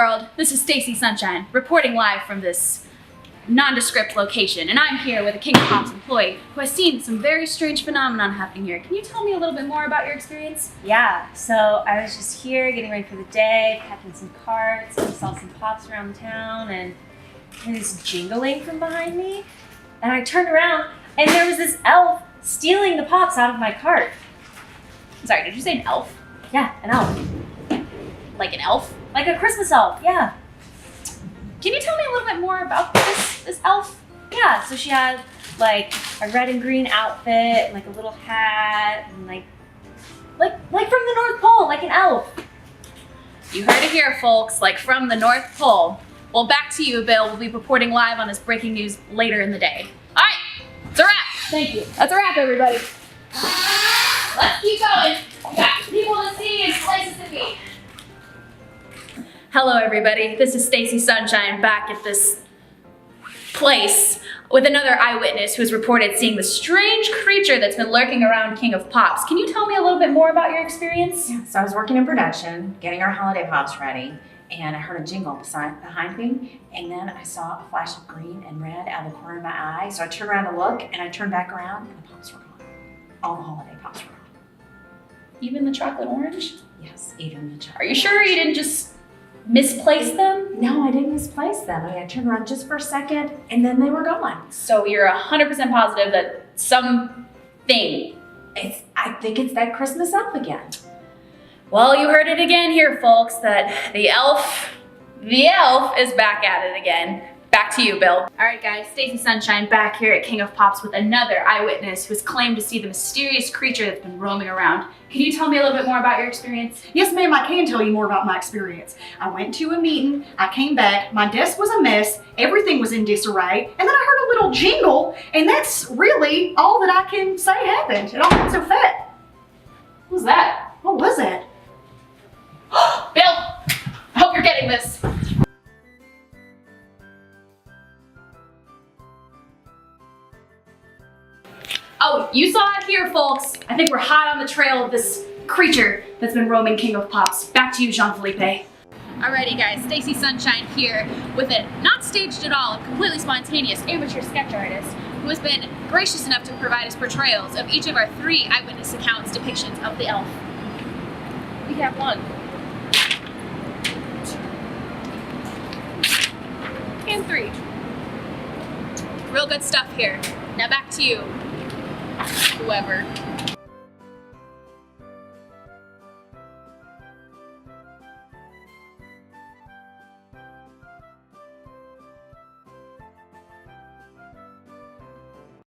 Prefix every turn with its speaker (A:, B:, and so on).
A: world, this is Stacy Sunshine, reporting live from this nondescript location, and I'm here with a King of Pops employee who has seen some very strange phenomenon happening here. Can you tell me a little bit more about your experience?
B: Yeah, so I was just here getting ready for the day, packing some carts, and saw some pops around town, and this jingling from behind me, and I turned around, and there was this elf stealing the pops out of my cart.
A: Sorry, did you say an elf?
B: Yeah, an elf.
A: Like an elf?
B: Like a Christmas elf, yeah.
A: Can you tell me a little bit more about this elf?
B: Yeah, so she had like a red and green outfit, like a little hat, and like from the North Pole, like an elf.
A: You heard it here, folks, like from the North Pole. Well, back to you, Bill. We'll be reporting live on this breaking news later in the day. All right, it's a wrap.
B: Thank you.
A: That's a wrap, everybody. Let's keep going. We got people to see and places to be. Hello, everybody. This is Stacy Sunshine back at this place with another eyewitness who has reported seeing the strange creature that's been lurking around King of Pops. Can you tell me a little bit more about your experience?
C: Yeah, so I was working in production, getting our holiday pops ready, and I heard a jingle behind me, and then I saw a flash of green and red out of the corner of my eye. So I turned around to look, and I turned back around, and the pops were gone. All the holiday pops were gone.
A: Even the chocolate orange?
C: Yes, even the chocolate.
A: Are you sure you didn't just misplace them?
C: No, I didn't misplace them. I turned around just for a second, and then they were gone.
A: So you're 100% positive that something.
C: I think it's that Christmas elf again.
A: Well, you heard it again here, folks, that the elf is back at it again. Back to you, Bill. All right, guys, Stacy Sunshine back here at King of Pops with another eyewitness who has claimed to see the mysterious creature that's been roaming around. Can you tell me a little bit more about your experience?
D: Yes, ma'am, I can tell you more about my experience. I went to a meeting, I came back, my desk was a mess, everything was in disarray, and then I heard a little jingle, and that's really all that I can say happened. It all got so fat.
A: What was that?
D: What was that?
A: Bill, I hope you're getting this. Oh, you saw it here, folks. I think we're hot on the trail of this creature that's been roaming King of Pops. Back to you, Jean-Philippe. Alrighty, guys, Stacy Sunshine here with a not staged at all, a completely spontaneous amateur sketch artist who has been gracious enough to provide us portrayals of each of our 3 eyewitness accounts depictions of the elf. We have 1, 2, and 3. Real good stuff here. Now back to you, whoever.